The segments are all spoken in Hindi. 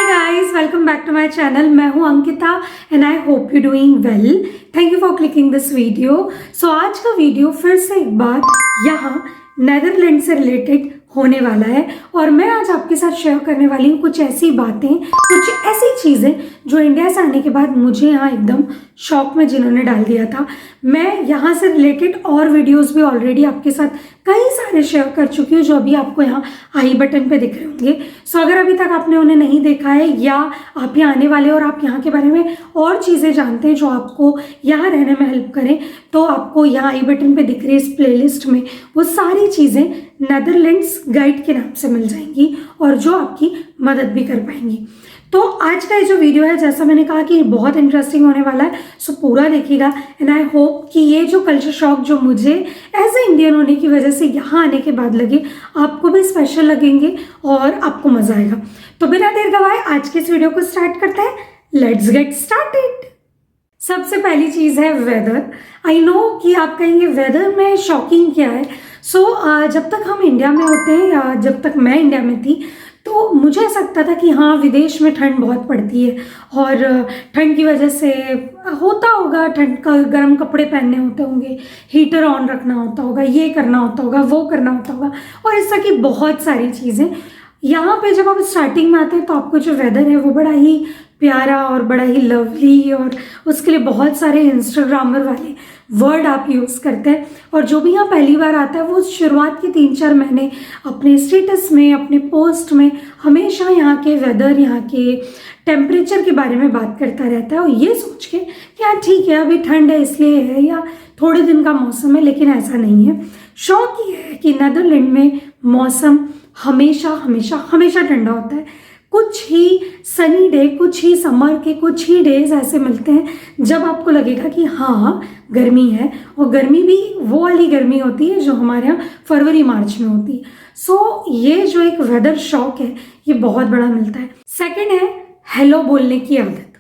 Hi guys, welcome back to my channel. मैं हूं Ankita and I hope you doing well. Thank you for clicking this video. So आज का वीडियो फिर से एक बार यहाँ नेदरलैंड से रिलेटेड होने वाला है और मैं आज आपके साथ शेयर करने वाली हूँ कुछ ऐसी बातें, कुछ ऐसी चीज़ें जो इंडिया से आने के बाद मुझे यहाँ एकदम शॉक में जिन्होंने डाल दिया था। मैं यहाँ से रिलेटेड और वीडियोस भी ऑलरेडी आपके साथ कई सारे शेयर कर चुकी हूँ जो अभी आपको यहाँ आई बटन पे दिख रहे होंगे। सो अगर अभी तक आपने उन्हें नहीं देखा है या आप यहाँ आने वाले और आप यहाँ के बारे में और चीज़ें जानते हैं जो आपको यहाँ रहने में हेल्प करें, तो आपको यहाँ आई बटन पे दिख रही इस प्लेलिस्ट में वो सारी चीज़ें नेदरलैंड्स गाइड के नाम से मिल जाएंगी और जो आपकी मदद भी कर पाएंगी। तो आज का ये जो वीडियो है, जैसा मैंने कहा कि बहुत इंटरेस्टिंग होने वाला है, सो पूरा देखिएगा एंड आई होप कि ये जो कल्चर शॉक जो मुझे एज ए इंडियन होने की वजह से यहाँ आने के बाद लगे, आपको भी स्पेशल लगेंगे और आपको मजा आएगा। तो बिना देर गवाए आज के इस वीडियो को स्टार्ट करते हैं। Let's get started. सबसे पहली चीज़ है वेदर। आई नो कि आप कहेंगे वेदर में शॉकिंग क्या है। जब तक हम इंडिया में होते हैं या जब तक मैं इंडिया में थी तो मुझे ऐसा लगता था कि हाँ, विदेश में ठंड बहुत पड़ती है और ठंड की वजह से होता होगा, ठंड का गर्म कपड़े पहनने होते होंगे, हीटर ऑन रखना होता होगा, ये करना होता होगा, वो करना होता होगा और इस तरह की बहुत सारी चीज़ें। यहाँ पे जब आप स्टार्टिंग में आते हैं तो आपको जो वेदर है वो बड़ा ही प्यारा और बड़ा ही लवली और उसके लिए बहुत सारे इंस्टाग्रामर वाले वर्ड आप यूज़ करते हैं। और जो भी यहाँ पहली बार आता है वो शुरुआत के 3-4 महीने अपने स्टेटस में, अपने पोस्ट में हमेशा यहाँ के वेदर, यहाँ के टेम्परेचर के बारे में बात करता रहता है और ये सोच के कि हाँ ठीक है, अभी ठंड है इसलिए है या थोड़े दिन का मौसम है, लेकिन ऐसा नहीं है। शौक ये है कि नेदरलैंड में मौसम हमेशा हमेशा हमेशा ठंडा होता है। कुछ ही सनी डे, कुछ ही समर के कुछ ही डेज ऐसे मिलते हैं जब आपको लगेगा कि हाँ गर्मी है, और गर्मी भी वो वाली गर्मी होती है जो हमारे यहाँ फरवरी मार्च में होती है। सो ये जो एक वेदर शॉक है ये बहुत बड़ा मिलता है। सेकंड है हेलो बोलने की आदत।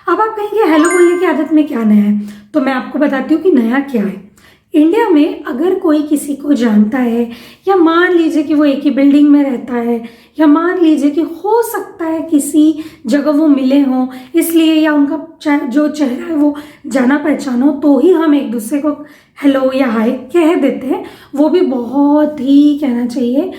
अब आप कहेंगे हेलो बोलने की आदत में क्या नया है, तो मैं आपको बताती हूँ कि नया क्या है। इंडिया में अगर कोई किसी को जानता है या मान लीजिए कि वो एक ही बिल्डिंग में रहता है या मान लीजिए कि हो सकता है किसी जगह वो मिले हों इसलिए या उनका जो चेहरा है वो जाना पहचाना हो, तो ही हम एक दूसरे को हेलो या हाय कह देते हैं। वो भी बहुत ही कहना चाहिए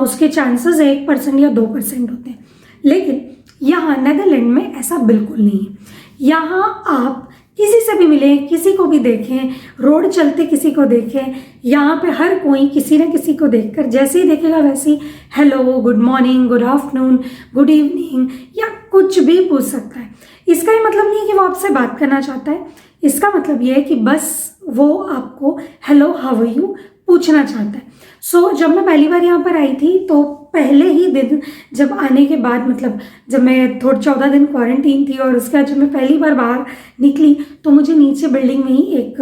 उसके चांसेस 1% या 2% होते हैं। लेकिन यहाँ नेदरलैंड में ऐसा बिल्कुल नहीं है। यहाँ आप किसी से भी मिलें, किसी को भी देखें, रोड चलते किसी को देखें, यहाँ पे हर कोई किसी न किसी को देखकर जैसे ही देखेगा वैसे ही hello, good morning, good afternoon, good evening या कुछ भी पूछ सकता है। इसका ये मतलब नहीं है कि वो आपसे बात करना चाहता है। इसका मतलब ये है कि बस वो आपको हेलो हाउ आर यू पूछना चाहता है। जब मैं पहली बार यहाँ पर आई थी तो पहले ही दिन जब आने के बाद, मतलब जब मैं 14 दिन क्वारंटीन थी और उसके बाद जब मैं पहली बार बाहर निकली तो मुझे नीचे बिल्डिंग में ही एक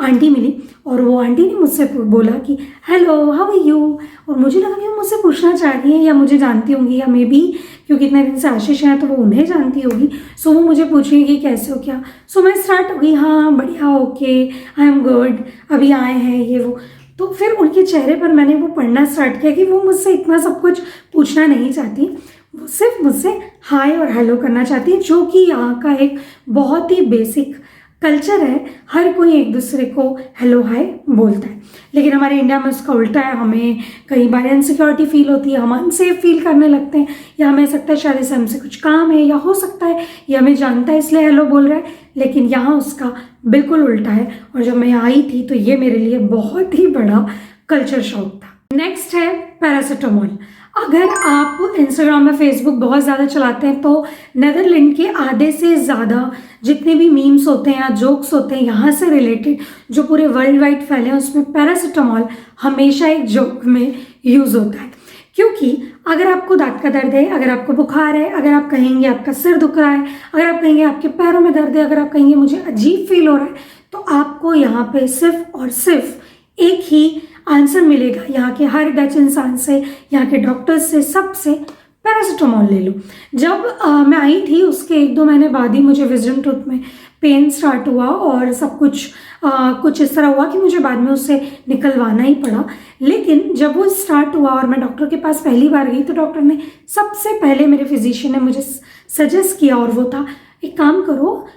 आंटी मिली और वो आंटी ने मुझसे बोला कि हेलो हाउ आर यू, और मुझे लगा कि वो मुझसे पूछना चाह रही है या मुझे जानती होंगी या मे बी क्योंकि इतने दिन से आशीष हैं तो वो उन्हें जानती होगी। वो मुझे पूछेगी कैसे हो क्या। मैं स्टार्ट हो गई, हाँ बढ़िया, ओके, आई एम गुड, अभी आए हैं ये वो। तो फिर उनके चेहरे पर मैंने वो पढ़ना स्टार्ट किया कि वो मुझसे इतना सब कुछ पूछना नहीं चाहती, वो सिर्फ मुझसे हाय और हेलो करना चाहती है, जो कि यहाँ का एक बहुत ही बेसिक कल्चर है। हर कोई एक दूसरे को हेलो हाय बोलता है। लेकिन हमारे इंडिया में उसका उल्टा है। हमें कई बार इनसिक्योरिटी फील होती है, हम अनसेफ फील करने लगते हैं या हमें सकता है शायद से हमसे कुछ काम है या हो सकता है ये हमें जानता है इसलिए हेलो बोल रहा है। लेकिन यहाँ उसका बिल्कुल उल्टा है और जब मैं आई थी तो ये मेरे लिए बहुत ही बड़ा कल्चर शॉक था। नेक्स्ट है पैरासिटामोल। अगर आप इंस्टाग्राम में फेसबुक बहुत ज़्यादा चलाते हैं तो नेदरलैंड के आधे से ज़्यादा जितने भी मीम्स होते हैं या जोक्स होते हैं यहाँ से रिलेटेड जो पूरे वर्ल्ड वाइड फैले हैं, उसमें पैरासिटामोल हमेशा एक जोक में यूज़ होता है। क्योंकि अगर आपको दांत का दर्द है, अगर आपको बुखार है, अगर आप कहेंगे आपका सिर दुख रहा है, अगर आप कहेंगे आपके पैरों में दर्द है, अगर आप कहेंगे मुझे अजीब फील हो रहा है, तो आपको यहाँ पे सिर्फ और सिर्फ एक ही आंसर मिलेगा यहाँ के हर डच इंसान से, यहाँ के डॉक्टर्स से, सबसे पैरासिटामॉल ले लो। जब मैं आई थी उसके 1-2 महीने बाद ही मुझे विजडम टूथ में पेन स्टार्ट हुआ और सब कुछ कुछ इस तरह हुआ कि मुझे बाद में उससे निकलवाना ही पड़ा। लेकिन जब वो स्टार्ट हुआ और मैं डॉक्टर के पास पहली बार गई तो डॉक्टर ने सबसे पहले, मेरे फिजिशियन ने मुझे सजेस्ट किया और वो था, एक काम करो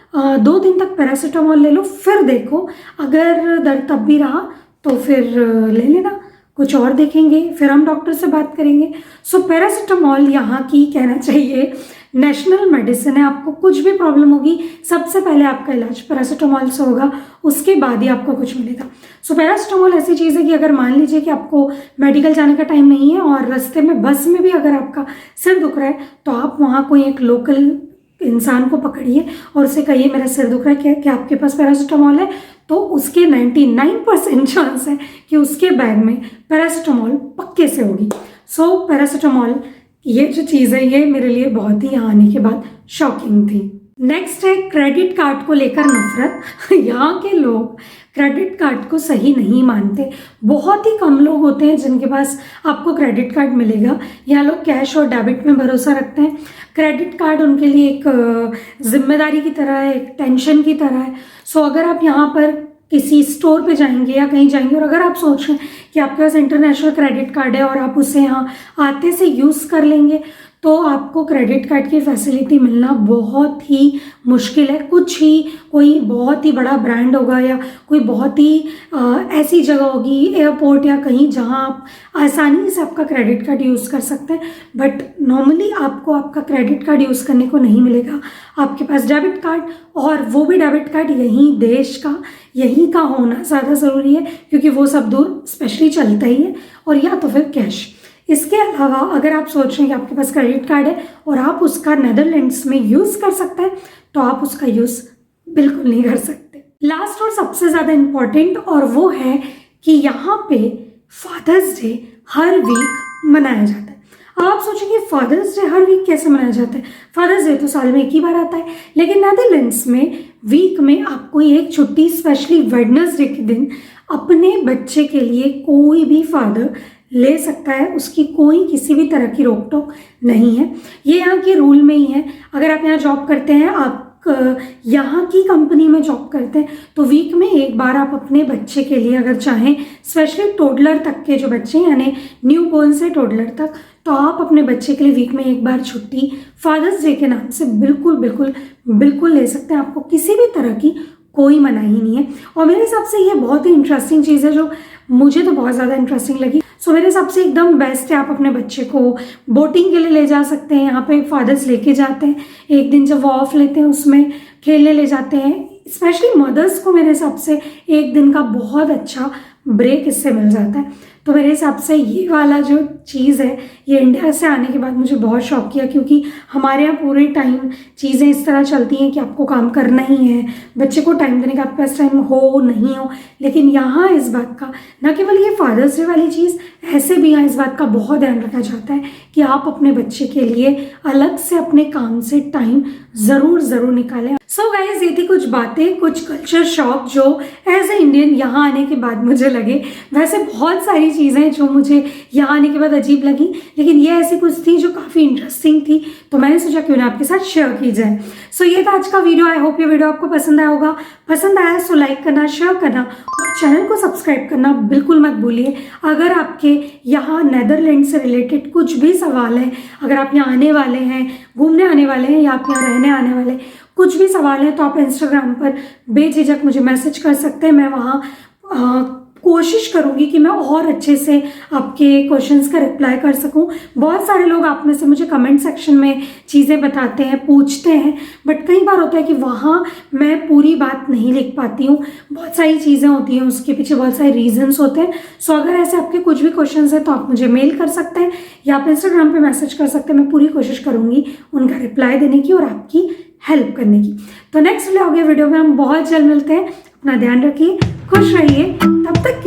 2 दिन तक पैरासिटामॉल ले लो, फिर देखो अगर दर्द तब भी रहा तो फिर ले लेना, कुछ और देखेंगे, फिर हम डॉक्टर से बात करेंगे। सो पैरासिटामॉल यहाँ की कहना चाहिए नेशनल मेडिसिन है। आपको कुछ भी प्रॉब्लम होगी सबसे पहले आपका इलाज पैरासिटामॉल से होगा, उसके बाद ही आपको कुछ मिलेगा। सो पैरासिटामॉल ऐसी चीज़ है कि अगर मान लीजिए कि आपको मेडिकल जाने का टाइम नहीं है और रास्ते में बस में भी अगर आपका सिर दुख रहा है तो आप वहाँ कोई एक लोकल इंसान को पकड़िए और उसे कहिए मेरा सिर दुख रहा है, क्या आपके पास पैरासिटामॉल है, तो उसके 99% चांस है कि उसके बैग में पैरासिटामॉल पक्के से होगी। सो पैरासिटामॉल ये जो चीज़ है ये मेरे लिए बहुत ही यहाँ आने के बाद शॉकिंग थी। नेक्स्ट है क्रेडिट कार्ड को लेकर नफरत। यहाँ के लोग क्रेडिट कार्ड को सही नहीं मानते। बहुत ही कम लोग होते हैं जिनके पास आपको क्रेडिट कार्ड मिलेगा। यहाँ लोग कैश और डेबिट में भरोसा रखते हैं। क्रेडिट कार्ड उनके लिए एक जिम्मेदारी की तरह है, एक टेंशन की तरह है। सो अगर आप यहाँ पर किसी स्टोर पे जाएंगे या कहीं जाएंगे और अगर आप सोच रहे हैं कि आपके पास इंटरनेशनल क्रेडिट कार्ड है और आप उसे यहाँ आते से यूज़ कर लेंगे तो आपको क्रेडिट कार्ड की फैसिलिटी मिलना बहुत ही मुश्किल है। कुछ ही कोई बहुत ही बड़ा ब्रांड होगा या कोई बहुत ही ऐसी जगह होगी, एयरपोर्ट या कहीं, जहां आप आसानी से आपका क्रेडिट कार्ड यूज़ कर सकते हैं। बट नॉर्मली आपको आपका क्रेडिट कार्ड यूज़ करने को नहीं मिलेगा। आपके पास डेबिट कार्ड, और वो भी डेबिट कार्ड यहीं देश का, यहीं का होना ज़्यादा ज़रूरी है क्योंकि वो सब दूर स्पेशली चलता ही है, और या तो फिर कैश। इसके अलावा अगर आप सोच रहे हैं कि आपके पास क्रेडिट कार्ड है और आप उसका नेदरलैंड्स में यूज़ कर सकते हैं तो आप उसका यूज़ बिल्कुल नहीं कर सकते। लास्ट और सबसे ज़्यादा इम्पॉर्टेंट, और वो है कि यहाँ पे फादर्स डे हर वीक मनाया जाता है। अब आप सोचेंगे फादर्स डे हर वीक कैसे मनाया जाता है? फादर्स डे तो साल में एक ही बार आता है, लेकिन नेदरलैंड्स में वीक में आपको एक छुट्टी, स्पेशली वेडनेसडे के दिन अपने बच्चे के लिए कोई भी फादर ले सकता है। उसकी कोई किसी भी तरह की रोक टोक नहीं है। ये यहाँ के रूल में ही है। अगर आप यहाँ जॉब करते हैं, आप यहाँ की कंपनी में जॉब करते हैं, तो वीक में एक बार आप अपने बच्चे के लिए अगर चाहें, स्पेशली टोडलर तक के जो बच्चे यानी न्यू बॉर्न से टोडलर तक, तो आप अपने बच्चे के लिए वीक में एक बार छुट्टी फादर्स डे के नाम से बिल्कुल बिल्कुल बिल्कुल ले सकते हैं। आपको किसी भी तरह की कोई मनाही नहीं है। और मेरे हिसाब से ये बहुत ही इंटरेस्टिंग चीज़ है जो मुझे तो बहुत ज़्यादा इंटरेस्टिंग लगी। सो मेरे हिसाब से एकदम बेस्ट है। आप अपने बच्चे को बोटिंग के लिए ले जा सकते हैं। यहाँ पे फादर्स लेके जाते हैं, एक दिन जब वो ऑफ लेते हैं उसमें खेलने ले जाते हैं। स्पेशली मदर्स को मेरे हिसाब से एक दिन का बहुत अच्छा ब्रेक इससे मिल जाता है। तो मेरे हिसाब से ये वाला जो चीज़ है ये इंडिया से आने के बाद मुझे बहुत शौक किया, क्योंकि हमारे यहाँ पूरे टाइम चीज़ें इस तरह चलती हैं कि आपको काम करना ही है, बच्चे को टाइम देने का आपके पास टाइम हो नहीं हो। लेकिन यहाँ इस बात का, न केवल ये फादर्स डे वाली चीज़, ऐसे भी यहाँ इस बात का बहुत ध्यान रखा जाता है कि आप अपने बच्चे के लिए अलग से अपने काम से टाइम ज़रूर निकालें। सो गाइज, ये थी कुछ बातें, कुछ कल्चर शॉक जो एज ए इंडियन यहाँ आने के बाद मुझे लगे। वैसे बहुत सारी चीज़ें जो मुझे यहाँ आने के बाद अजीब लगी, लेकिन ये ऐसी कुछ थी जो काफ़ी इंटरेस्टिंग थी, तो मैंने सोचा क्यों ना आपके साथ शेयर की जाए। सो ये था आज का वीडियो। आई होप ये वीडियो आपको पसंद आया होगा। पसंद आया सो लाइक करना, शेयर करना और चैनल को सब्सक्राइब करना बिल्कुल मत भूलिए। अगर आपके यहाँ नेदरलैंड से रिलेटेड कुछ भी सवाल है, अगर आप यहाँ आने वाले हैं, घूमने आने वाले हैं, या आप यहाँ रहने आने वाले हैं, कुछ भी सवाल है, तो आप इंस्टाग्राम पर बेझिझक मुझे मैसेज कर सकते हैं। मैं वहाँ कोशिश करूँगी कि मैं और अच्छे से आपके क्वेश्चंस का रिप्लाई कर सकूं। बहुत सारे लोग आप में से मुझे कमेंट सेक्शन में चीज़ें बताते हैं, पूछते हैं, बट कई बार होता है कि वहाँ मैं पूरी बात नहीं लिख पाती हूँ। बहुत सारी चीज़ें होती हैं, उसके पीछे बहुत सारे रीजंस होते हैं। सो अगर ऐसे आपके कुछ भी क्वेश्चंस हैं तो आप मुझे मेल कर सकते हैं या आप इंस्टाग्राम पर मैसेज कर सकते हैं। मैं पूरी कोशिश करूँगी उनका रिप्लाई देने की और आपकी हेल्प करने की। तो नेक्स्ट व्लॉग वीडियो में हम बहुत जल्द मिलते हैं। अपना ध्यान रखिए, खुश रहिए, तब तक